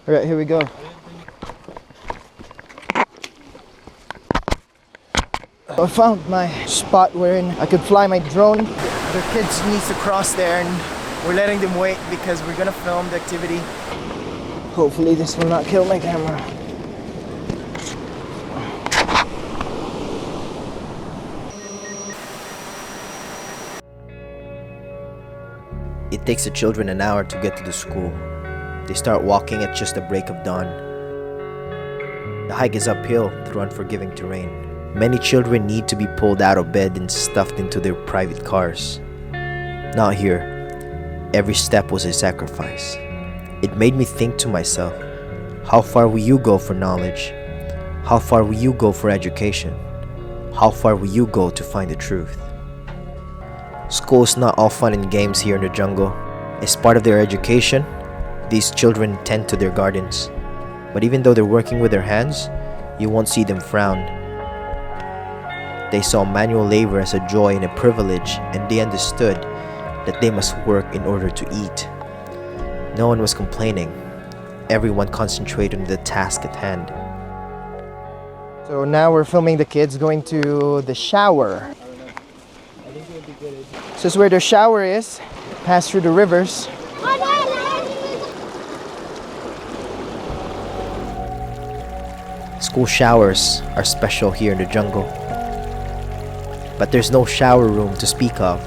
Alright, here we go. I found my spot wherein I could fly my drone. The kids need to cross there and we're letting them wait because we're gonna film the activity. Hopefully this will not kill my camera. It takes the children an hour to get to the school. They start walking at just the break of dawn. The hike is uphill through unforgiving terrain. Many children need to be pulled out of bed and stuffed into their private cars. Not here. Every step was a sacrifice. It made me think to myself, how far will you go for knowledge? How far will you go for education? How far will you go to find the truth? School is not all fun and games here in the jungle. As part of their education, these children tend to their gardens. But even though they're working with their hands, you won't see them frown. They saw manual labor as a joy and a privilege, and they understood that they must work in order to eat. No one was complaining. Everyone concentrated on the task at hand. So now we're filming the kids going to the shower. This is where the shower is. Pass through the rivers. School showers are special here in the jungle. But there's no shower room to speak of.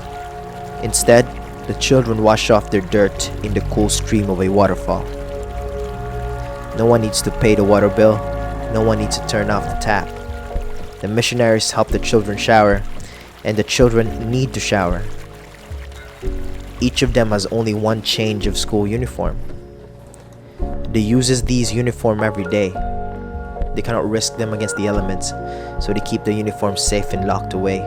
Instead, the children wash off their dirt in the cool stream of a waterfall. No one needs to pay the water bill. No one needs to turn off the tap. The missionaries help the children shower, and the children need to shower. Each of them has only one change of school uniform. They uses these uniform every day. They cannot risk them against the elements, so they keep the uniforms safe and locked away.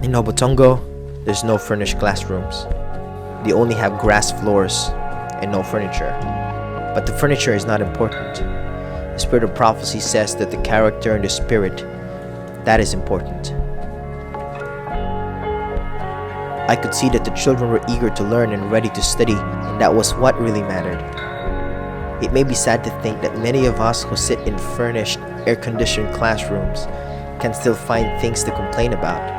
In Obotongo, there's no furnished classrooms. They only have grass floors and no furniture. But the furniture is not important. The spirit of prophecy says that the character and the spirit, that is important. I could see that the children were eager to learn and ready to study, and that was what really mattered. It may be sad to think that many of us who sit in furnished, air-conditioned classrooms can still find things to complain about.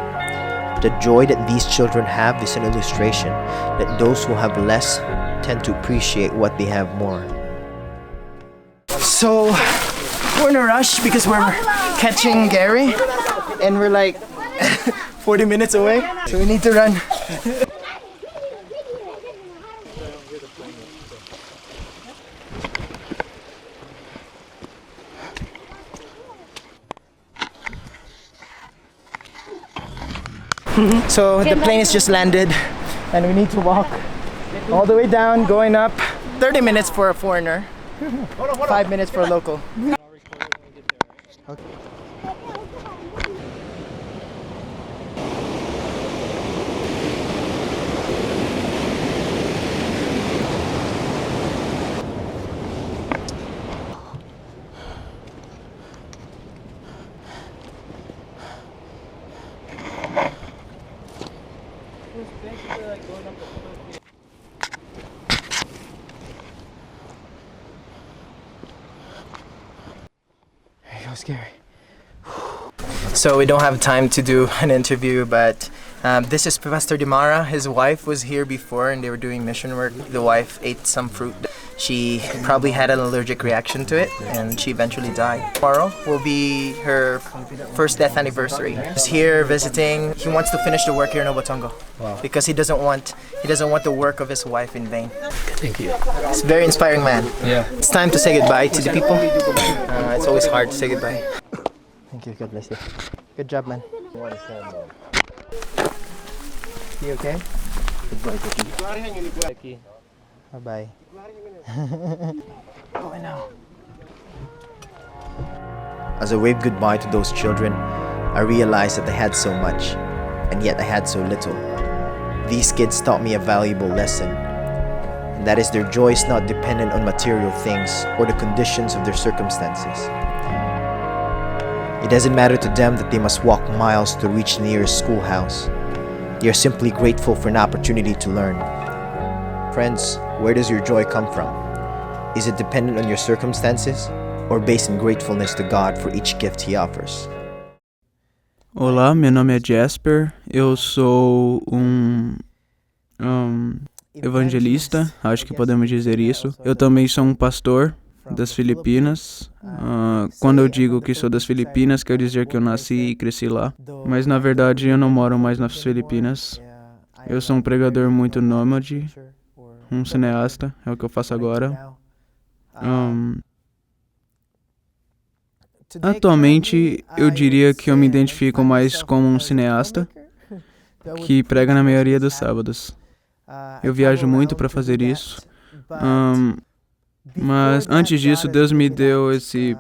The joy that these children have is an illustration that those who have less tend to appreciate what they have more. So, we're in a rush because we're catching Gary, and we're like 40 minutes away, so we need to run. So the plane has just landed and we need to walk all the way down, going up. 30 minutes for a foreigner, 5 minutes for a local. Okay. There you go, Scary. So we don't have time to do an interview, but this is Pastor Dimara. His wife was here before and they were doing mission work. The wife ate some fruit. She probably had an allergic reaction to it and she eventually died. Tomorrow will be her first death anniversary. He's here visiting. He wants to finish the work here in Obotongo. Wow. Because he doesn't want the work of his wife in vain. Thank you. He's a very inspiring man. Yeah. It's time to say goodbye to the people. It's always hard to say goodbye. Thank you. God bless you. Good job, man. You okay? Bye-bye. Going now. As I waved goodbye to those children, I realized that I had so much, and yet I had so little. These kids taught me a valuable lesson, and that is their joy is not dependent on material things or the conditions of their circumstances. It doesn't matter to them that they must walk miles to reach the nearest schoolhouse. They are simply grateful for an opportunity to learn. Friends, where does your joy come from? Is it dependent on your circumstances or based in gratefulness to God for each gift He offers? Olá, meu nome é Jasper, eu sou um evangelista, acho que podemos dizer isso. Eu também sou um pastor das Filipinas. Quando eu digo que sou das Filipinas, quer dizer que eu nasci e cresci lá. Mas na verdade eu não moro mais nas Filipinas. Eu sou um pregador muito nômade, um cineasta, é o que eu faço agora. Atualmente, eu diria que eu me identifico mais como um cineasta que prega na maioria dos sábados. Eu viajo muito para fazer isso. Mas antes disso, Deus me deu esse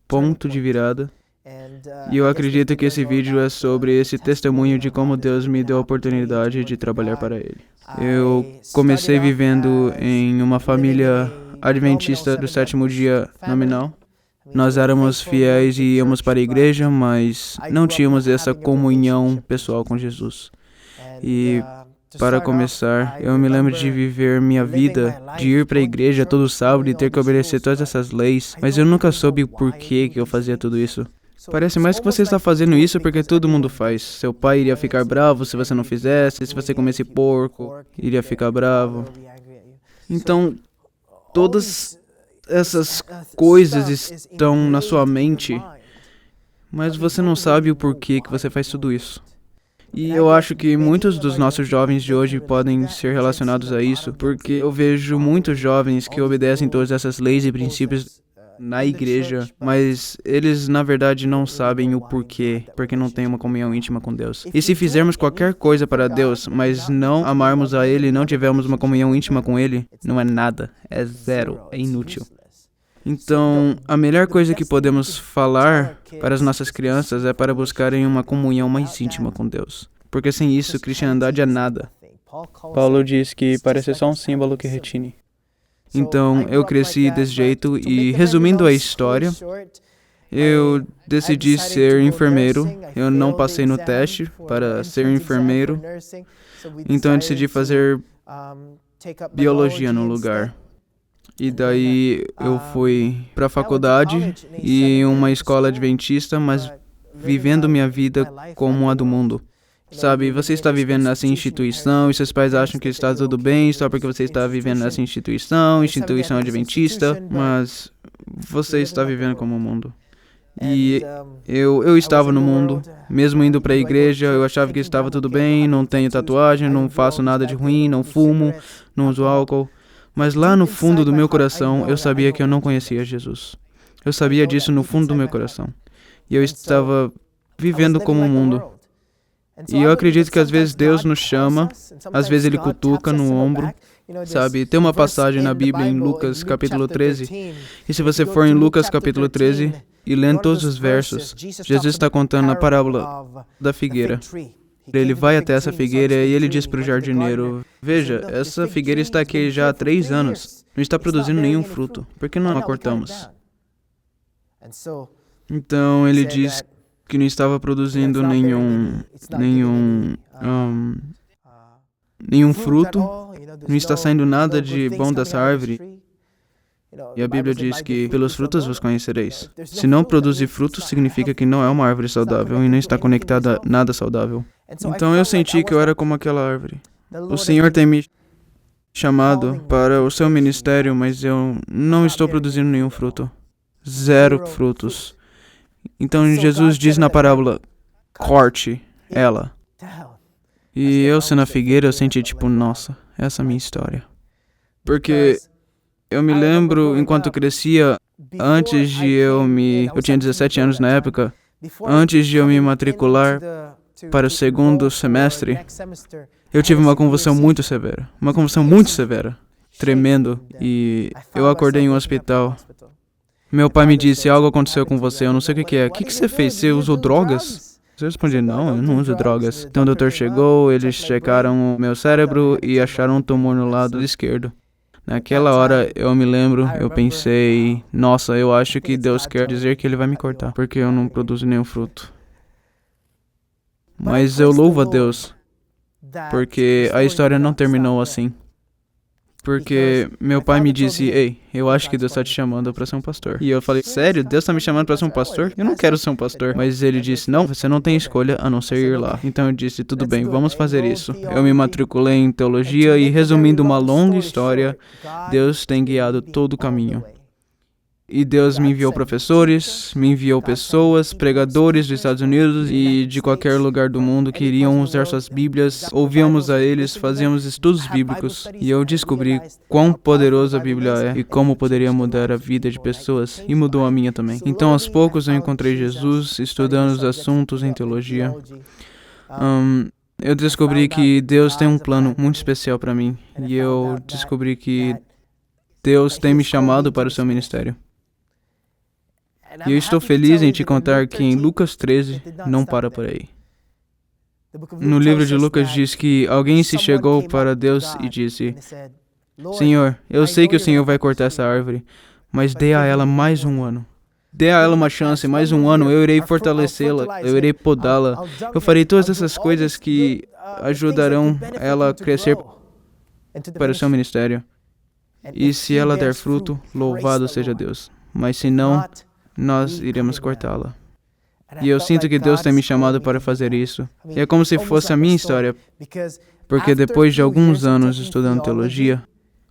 ponto de virada. E eu acredito que esse vídeo é sobre esse testemunho de como Deus me deu a oportunidade de trabalhar para Ele. Eu comecei vivendo em uma família adventista do sétimo dia nominal. Nós éramos fiéis e íamos para a igreja, mas não tínhamos essa comunhão pessoal com Jesus. E, para começar, eu me lembro de viver minha vida, de ir para a igreja todo sábado e ter que obedecer todas essas leis, mas eu nunca soube o porquê que eu fazia tudo isso. Parece mais que você está fazendo isso porque todo mundo faz. Seu pai iria ficar bravo se você não fizesse, se você comesse porco, iria ficar bravo. Então, todas essas coisas estão na sua mente, mas você não sabe o porquê que você faz tudo isso. E eu acho que muitos dos nossos jovens de hoje podem ser relacionados a isso, porque eu vejo muitos jovens que obedecem todas essas leis e princípios na igreja, mas eles na verdade não sabem o porquê, porque não têm uma comunhão íntima com Deus. E se fizermos qualquer coisa para Deus, mas não amarmos a Ele, não tivermos uma comunhão íntima com Ele, não é nada, é zero, é inútil. Então, a melhor coisa que podemos falar para as nossas crianças é para buscarem uma comunhão mais íntima com Deus. Porque sem isso, cristandade é nada. Paulo diz que parece só um símbolo que retine. Então, eu cresci desse jeito e, resumindo a história, eu decidi ser enfermeiro. Eu não passei no teste para ser enfermeiro. Então, eu decidi fazer biologia no lugar. E daí eu fui para a faculdade e em uma escola adventista, mas vivendo minha vida como a do mundo. Sabe, você está vivendo nessa instituição e seus pais acham que está tudo bem só porque você está vivendo nessa instituição adventista, mas você está vivendo como o mundo. E eu estava no mundo, mesmo indo para a igreja, eu achava que estava tudo bem, não tenho tatuagem, não faço nada de ruim, não fumo, não uso álcool. Mas lá no fundo do meu coração, eu sabia que eu não conhecia Jesus. Eu sabia disso no fundo do meu coração. E eu estava vivendo como o mundo. E eu acredito que às vezes Deus nos chama, às vezes Ele cutuca no ombro. Sabe, tem uma passagem na Bíblia em Lucas capítulo 13. E se você for em Lucas capítulo 13 e lendo todos os versos, Jesus está contando a parábola da figueira. Ele vai até essa figueira e ele diz para o jardineiro: veja, essa figueira está aqui já há 3 anos, não está produzindo nenhum fruto, por que não a cortamos? Então ele diz que não estava produzindo nenhum fruto, não está saindo nada de bom dessa árvore. E a Bíblia diz que pelos frutos vos conhecereis. Se não produzir frutos, significa que não é uma árvore saudável e não está conectada a nada saudável. Então eu senti que eu era como aquela árvore. O Senhor tem me chamado para o seu ministério, mas eu não estou produzindo nenhum fruto. 0 frutos. Então Jesus diz na parábola: corte ela. E eu sendo a figueira, eu senti tipo, nossa, essa é a minha história. Porque eu me lembro, enquanto crescia, antes de eu tinha 17 anos na época, antes de eu me matricular para o 2º semestre, eu tive uma convulsão muito severa. Uma convulsão muito severa, tremendo, e eu acordei em um hospital. Meu pai me disse: algo aconteceu com você, eu não sei o que é. O que você fez? Você usou drogas? Eu respondi: não, eu não uso drogas. Então o doutor chegou, eles checaram o meu cérebro e acharam um tumor no lado esquerdo. Naquela hora, eu me lembro, eu pensei: nossa, eu acho que Deus quer dizer que Ele vai me cortar, porque eu não produzo nenhum fruto. Mas eu louvo a Deus, porque a história não terminou assim. Porque meu pai me disse, ei, eu acho que Deus está te chamando para ser um pastor. E eu falei, sério? Deus está me chamando para ser um pastor? Eu não quero ser um pastor. Mas ele disse, não, você não tem escolha a não ser ir lá. Então eu disse, tudo bem, vamos fazer isso. Eu me matriculei em teologia e, resumindo uma longa história, Deus tem guiado todo o caminho. E Deus me enviou professores, me enviou pessoas, pregadores dos Estados Unidos e de qualquer lugar do mundo que iriam usar suas Bíblias, ouvíamos a eles, fazíamos estudos bíblicos e eu descobri quão poderosa a Bíblia é e como poderia mudar a vida de pessoas e mudou a minha também. Então aos poucos eu encontrei Jesus estudando os assuntos em teologia. Eu descobri que Deus tem um plano muito especial para mim e eu descobri que Deus tem me chamado para o seu ministério. E eu estou feliz em te contar que em Lucas 13 não para por aí. No livro de Lucas diz que alguém se chegou para Deus e disse, Senhor, eu sei que o Senhor vai cortar essa árvore, mas dê a ela mais um ano. Dê a ela uma chance, mais um ano, eu irei fortalecê-la, eu irei podá-la. Eu farei todas essas coisas que ajudarão ela a crescer para o seu ministério. E se ela der fruto, louvado seja Deus. Mas se não, nós iremos cortá-la. E eu sinto que Deus tem me chamado para fazer isso. E é como se fosse a minha história, porque depois de alguns anos estudando teologia,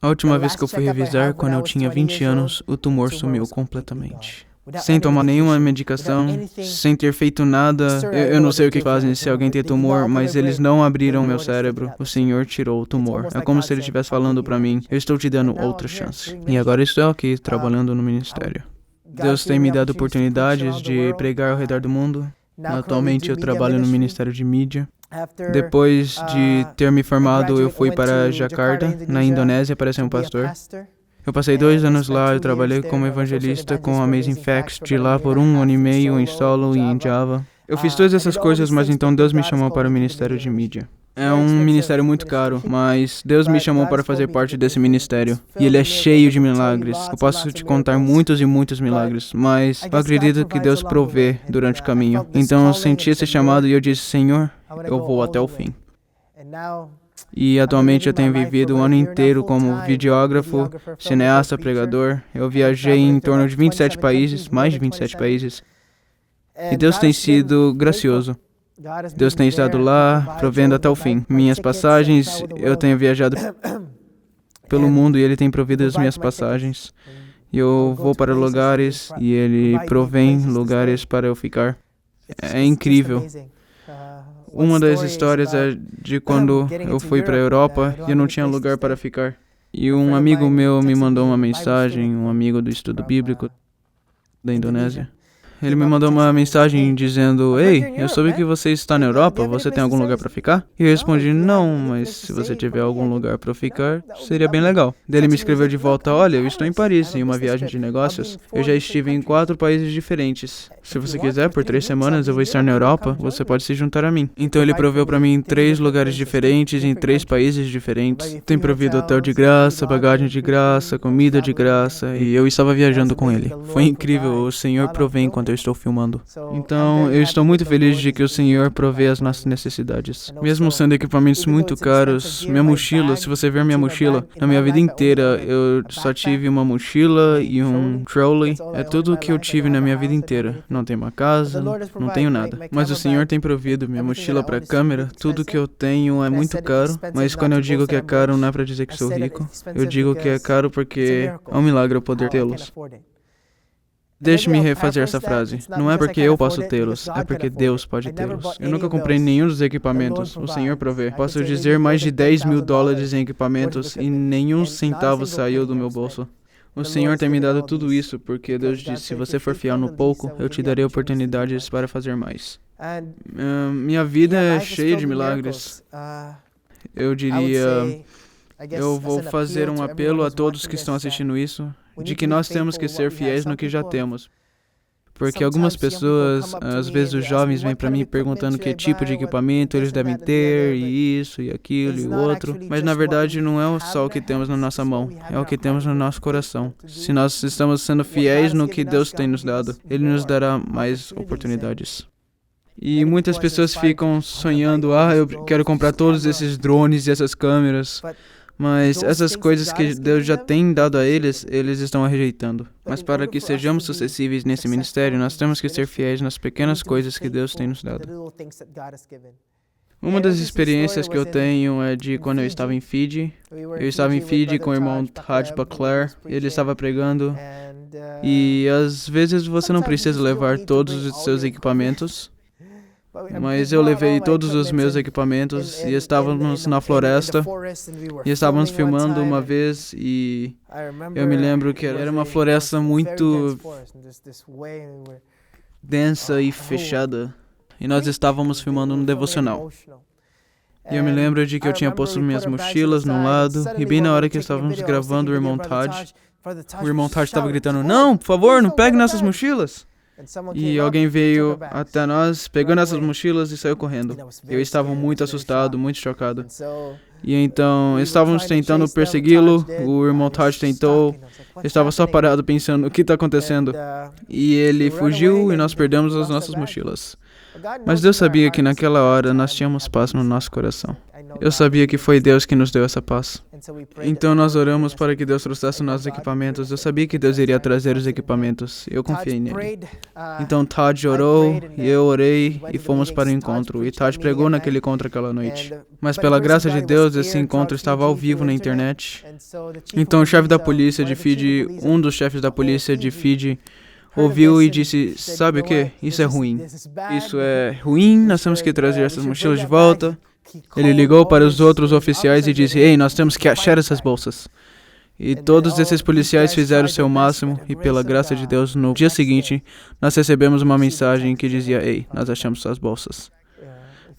a última vez que eu fui revisar, quando eu tinha 20 anos, o tumor sumiu completamente. Sem tomar nenhuma medicação, sem ter feito nada. Eu não sei o que fazem se alguém tem tumor, mas eles não abriram meu cérebro. O Senhor tirou o tumor. É como se Ele estivesse falando para mim, eu estou te dando outra chance. E agora estou aqui, trabalhando no ministério. Deus tem me dado oportunidades de pregar ao redor do mundo. Atualmente eu trabalho no Ministério de Mídia. Depois de ter me formado, eu fui para Jakarta, na Indonésia, para ser um pastor. Eu passei 2 anos lá, eu trabalhei como evangelista com a Amazing Facts, de lá por 1 ano e meio em solo e em Java. Eu fiz todas essas coisas, mas então Deus me chamou para o Ministério de Mídia. É um ministério muito caro, mas Deus me chamou para fazer parte desse ministério. E ele é cheio de milagres. Eu posso te contar muitos e muitos milagres, mas eu acredito que Deus provê durante o caminho. Então eu senti esse chamado e eu disse, Senhor, eu vou até o fim. E atualmente eu tenho vivido o ano inteiro como videógrafo, cineasta, pregador. Eu viajei em torno de 27 países, mais de 27 países. E Deus tem sido gracioso. Deus tem estado lá, provendo até o fim. Minhas passagens, eu tenho viajado pelo mundo e Ele tem provido as minhas passagens. Eu vou para lugares e Ele provém lugares para eu ficar. É incrível. Uma das histórias é de quando eu fui para a Europa e eu não tinha lugar para ficar. E um amigo meu me mandou uma mensagem, um amigo do estudo bíblico da Indonésia. Ele me mandou uma mensagem dizendo, ei, eu soube que você está na Europa, você tem algum lugar para ficar? E eu respondi, não, mas se você tiver algum lugar para ficar, seria bem legal. Daí ele me escreveu de volta, olha, eu estou em Paris, em uma viagem de negócios. Eu já estive em 4 países diferentes. Se você quiser, por 3 semanas eu vou estar na Europa, você pode se juntar a mim. Então ele proveu para mim em 3 lugares diferentes, em 3 países diferentes. Tem provido hotel de graça, bagagem de graça, comida de graça, e eu estava viajando com ele. Foi incrível, o Senhor provém enquanto eu estou filmando. Então, eu estou muito feliz de que o Senhor provê as nossas necessidades. Mesmo sendo equipamentos muito caros, minha mochila, se você ver minha mochila, na minha vida inteira, eu só tive uma mochila e um trolley. É tudo o que eu tive na minha vida inteira. Não tenho uma casa, não tenho nada. Mas o Senhor tem provido minha mochila para câmera. Tudo que eu tenho é muito caro, mas quando eu digo que é caro, não é para dizer que sou rico. Eu digo que é caro porque é um milagre eu poder tê-los. Deixe-me refazer essa frase. Não é porque eu posso tê-los, é porque Deus pode tê-los. Eu nunca comprei nenhum dos equipamentos, o Senhor provê. Posso dizer mais de $10.000 em equipamentos e nenhum centavo saiu do meu bolso. O Senhor tem me dado tudo isso porque Deus disse, se você for fiel no pouco, eu te darei oportunidades para fazer mais. Minha vida é cheia de milagres. Eu diria, eu vou fazer um apelo a todos que estão assistindo isso, de que nós temos que ser fiéis no que já temos. Porque algumas pessoas, às vezes os jovens vêm para mim perguntando que tipo de equipamento eles devem ter, e isso, e aquilo, e o outro. Mas na verdade não é só o que temos na nossa mão, é o que temos no nosso coração. Se nós estamos sendo fiéis no que Deus tem nos dado, Ele nos dará mais oportunidades. E muitas pessoas ficam sonhando, eu quero comprar todos esses drones e essas câmeras. Mas essas coisas que Deus já tem dado a eles, eles estão rejeitando. Mas para que sejamos sucessíveis nesse ministério, nós temos que ser fiéis nas pequenas coisas que Deus tem nos dado. Uma das experiências que eu tenho é de quando eu estava em Fiji. Eu estava em Fiji com o irmão Taj Baclair, ele estava pregando. E às vezes você não precisa levar todos os seus equipamentos. Mas eu levei todos os meus equipamentos e estávamos na floresta e estávamos filmando uma vez e eu me lembro que era uma floresta muito densa e fechada e nós estávamos filmando um devocional. E eu me lembro de que eu tinha posto minhas mochilas num lado e bem na hora que estávamos gravando o irmão Taj estava gritando, não, por favor, não pegue nossas mochilas. E alguém veio até nós, pegou nossas mochilas e saiu correndo. Eu estava muito assustado, muito chocado. E então, estávamos tentando persegui-lo, o irmão Taj tentou, estava só parado pensando, o que está acontecendo? E ele fugiu e nós perdemos as nossas mochilas. Mas Deus sabia que naquela hora nós tínhamos paz no nosso coração. Eu sabia que foi Deus que nos deu essa paz. Então nós oramos para que Deus trouxesse nossos equipamentos. Eu sabia que Deus iria trazer os equipamentos. Eu confiei nele. Então Taj orou, e eu orei, e fomos para o encontro. E Taj pregou naquele encontro aquela noite. Mas pela graça de Deus, esse encontro estava ao vivo na internet. Então o chefe da polícia de Fiji, um dos chefes da polícia de Fiji, ouviu e disse, sabe o que? Isso é ruim. Isso é ruim, nós temos que trazer essas mochilas de volta. Ele ligou para os outros oficiais e disse, ei, nós temos que achar essas bolsas. E todos esses policiais fizeram o seu máximo e pela graça de Deus, no dia seguinte, nós recebemos uma mensagem que dizia, ei, nós achamos suas bolsas.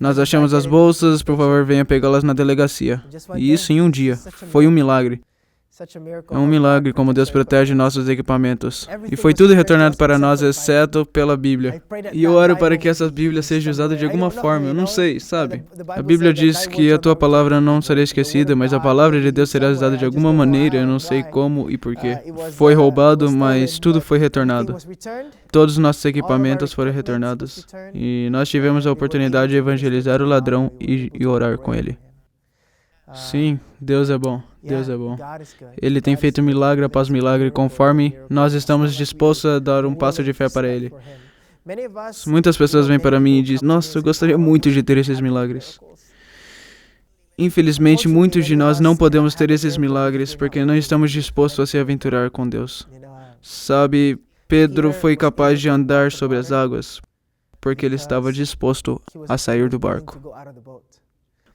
Nós achamos as bolsas, por favor, venha pegá-las na delegacia. E isso em um dia. Foi um milagre. É um milagre como Deus protege nossos equipamentos. E foi tudo retornado para nós, exceto pela Bíblia. E eu oro para que essa Bíblia seja usada de alguma forma, eu não sei, sabe? A Bíblia diz que a tua palavra não será esquecida, mas a palavra de Deus será usada de alguma maneira, eu não sei como e porquê. Foi roubado, mas tudo foi retornado. Todos os nossos equipamentos foram retornados. E nós tivemos a oportunidade de evangelizar o ladrão e orar com ele. Sim, Deus é bom. Deus é bom. Ele tem feito milagre após milagre conforme nós estamos dispostos a dar um passo de fé para Ele. Muitas pessoas vêm para mim e dizem, nossa, eu gostaria muito de ter esses milagres. Infelizmente, muitos de nós não podemos ter esses milagres porque não estamos dispostos a se aventurar com Deus. Sabe, Pedro foi capaz de andar sobre as águas porque ele estava disposto a sair do barco.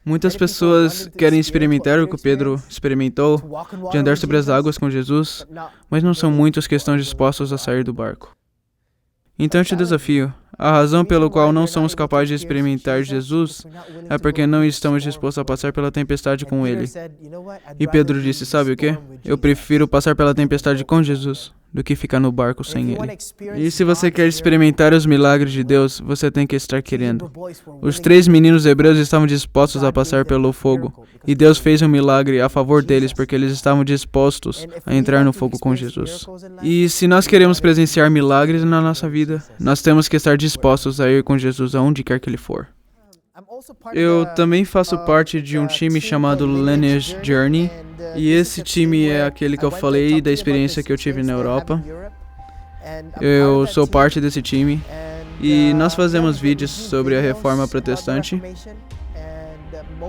Muitas pessoas querem experimentar o que Pedro experimentou, de andar sobre as águas com Jesus, mas não são muitos que estão dispostos a sair do barco. Então eu te desafio. A razão pela qual não somos capazes de experimentar Jesus é porque não estamos dispostos a passar pela tempestade com Ele. E Pedro disse, sabe o quê? Eu prefiro passar pela tempestade com Jesus do que ficar no barco sem Ele. E se você quer experimentar os milagres de Deus, você tem que estar querendo. Os 3 meninos hebreus estavam dispostos a passar pelo fogo, e Deus fez um milagre a favor deles porque eles estavam dispostos a entrar no fogo com Jesus. E se nós queremos presenciar milagres na nossa vida, nós temos que estar dispostos a ir com Jesus aonde quer que Ele for. Eu também faço parte de um time chamado Lineage Journey, e esse time é aquele que eu falei da experiência que eu tive na Europa. Eu sou parte desse time, e nós fazemos vídeos sobre a reforma protestante,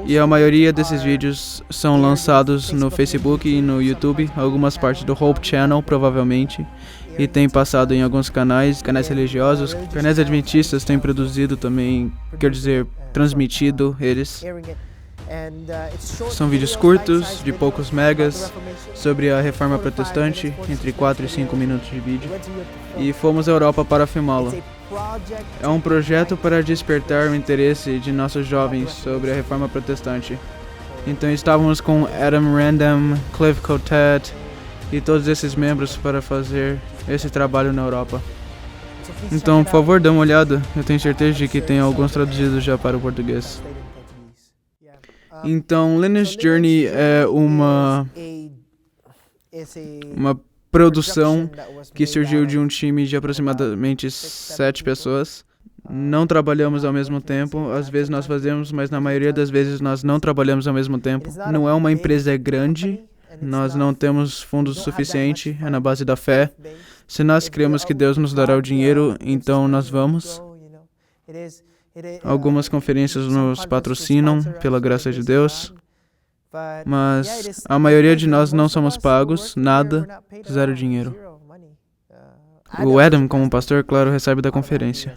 e a maioria desses vídeos são lançados no Facebook e no YouTube, algumas partes do Hope Channel, provavelmente, e tem passado em alguns canais religiosos, canais adventistas têm produzido também, quer dizer, transmitido eles. São vídeos curtos, de poucos megas, sobre a reforma protestante, entre 4 e 5 minutos de vídeo, e fomos à Europa para filmá-lo. É um projeto para despertar o interesse de nossos jovens sobre a reforma protestante. Então estávamos com Adam Random, Cliff Cotet e todos esses membros para fazer esse trabalho na Europa. Então, por favor, dê uma olhada. Eu tenho certeza de que tem alguns traduzidos já para o português. Então, Lineage Journey é uma produção que surgiu de um time de aproximadamente 7 pessoas não trabalhamos ao mesmo tempo. Às vezes nós fazemos, mas na maioria das vezes nós não trabalhamos ao mesmo tempo. Não é uma empresa grande, nós não temos fundos suficiente, é na base da fé. Se nós cremos que Deus nos dará o dinheiro, então nós vamos. Algumas conferências nos patrocinam, pela graça de Deus. Mas a maioria de nós não somos pagos, nada, zero dinheiro. O Adam, como pastor, claro, recebe da conferência.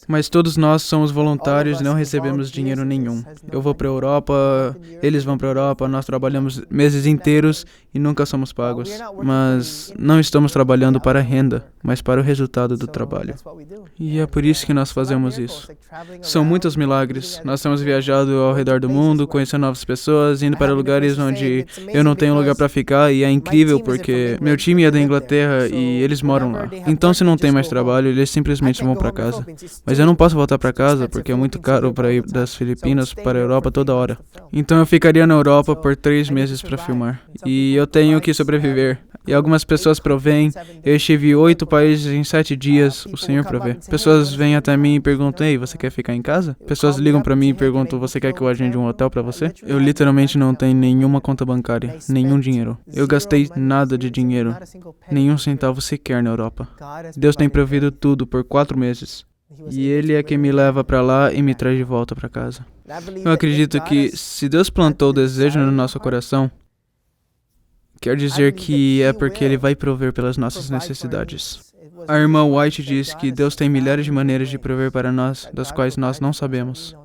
Mas todos nós somos voluntários e não recebemos dinheiro nenhum. Eu vou para a Europa, eles vão para a Europa, nós trabalhamos meses inteiros e nunca somos pagos. Mas não estamos trabalhando para a renda, mas para o resultado do trabalho. E é por isso que nós fazemos isso. São muitos milagres. Nós temos viajado ao redor do mundo, conhecendo novas pessoas, indo para lugares onde eu não tenho lugar para ficar, e é incrível porque meu time é da Inglaterra e eles moram lá. Então, se não tem mais trabalho, eles simplesmente vão para casa. Mas eu não posso voltar para casa porque é muito caro para ir das Filipinas para a Europa toda hora. Então eu ficaria na Europa por 3 meses para filmar. E eu tenho que sobreviver. E algumas pessoas provêm. Eu estive em 8 países em 7 dias, o Senhor provê. Pessoas vêm até mim e perguntam, ei, você quer ficar em casa? Pessoas ligam para mim e perguntam, você quer que eu agende um hotel para você? Eu literalmente não tenho nenhuma conta bancária, nenhum dinheiro. Eu gastei nada de dinheiro, nenhum centavo sequer na Europa. Deus tem provido tudo por 4 meses. E Ele é quem me leva para lá e me traz de volta para casa. Eu acredito que se Deus plantou o desejo no nosso coração, quer dizer que é porque Ele vai prover pelas nossas necessidades. A irmã White diz que Deus tem milhares de maneiras de prover para nós, das quais nós não sabemos.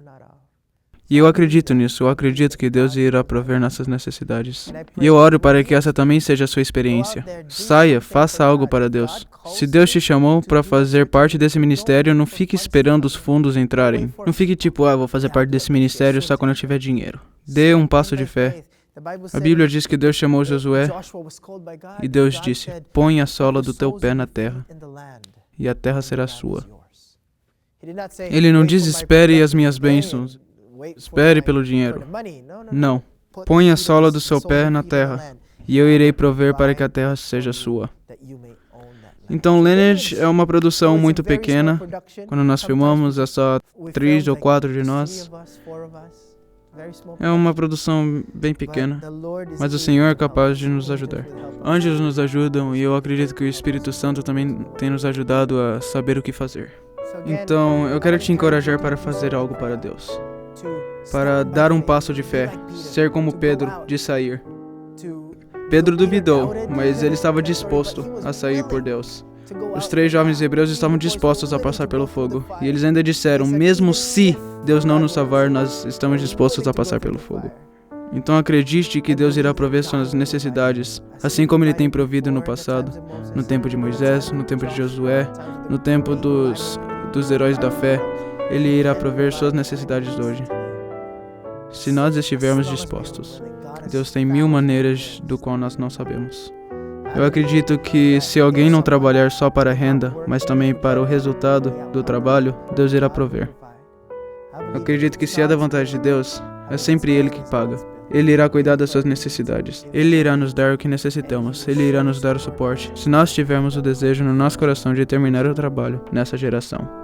E eu acredito nisso, eu acredito que Deus irá prover nossas necessidades. E eu oro para que essa também seja a sua experiência. Saia, faça algo para Deus. Se Deus te chamou para fazer parte desse ministério, não fique esperando os fundos entrarem. Não fique tipo, vou fazer parte desse ministério só quando eu tiver dinheiro. Dê um passo de fé. A Bíblia diz que Deus chamou Josué e Deus disse, põe a sola do teu pé na terra e a terra será sua. Ele não diz, espere as minhas bênçãos. Espere pelo dinheiro. Não. Põe a sola do seu pé na terra, e eu irei prover para que a terra seja sua. Então, Lineage é uma produção muito pequena. Quando nós filmamos, é só 3 ou 4 de nós. É uma produção bem pequena, mas o Senhor é capaz de nos ajudar. Anjos nos ajudam, e eu acredito que o Espírito Santo também tem nos ajudado a saber o que fazer. Então, eu quero te encorajar para fazer algo para Deus. Para dar um passo de fé, ser como Pedro, de sair. Pedro duvidou, mas ele estava disposto a sair por Deus. Os 3 jovens hebreus estavam dispostos a passar pelo fogo, e eles ainda disseram, mesmo se Deus não nos salvar, nós estamos dispostos a passar pelo fogo. Então acredite que Deus irá prover suas necessidades, assim como Ele tem provido no passado, no tempo de Moisés, no tempo de Josué, no tempo dos heróis da fé. Ele irá prover suas necessidades hoje, se nós estivermos dispostos. Deus tem 1000 maneiras do qual nós não sabemos. Eu acredito que se alguém não trabalhar só para a renda, mas também para o resultado do trabalho, Deus irá prover. Eu acredito que se é da vontade de Deus, é sempre Ele que paga. Ele irá cuidar das suas necessidades. Ele irá nos dar o que necessitamos. Ele irá nos dar o suporte, se nós tivermos o desejo no nosso coração de terminar o trabalho nessa geração.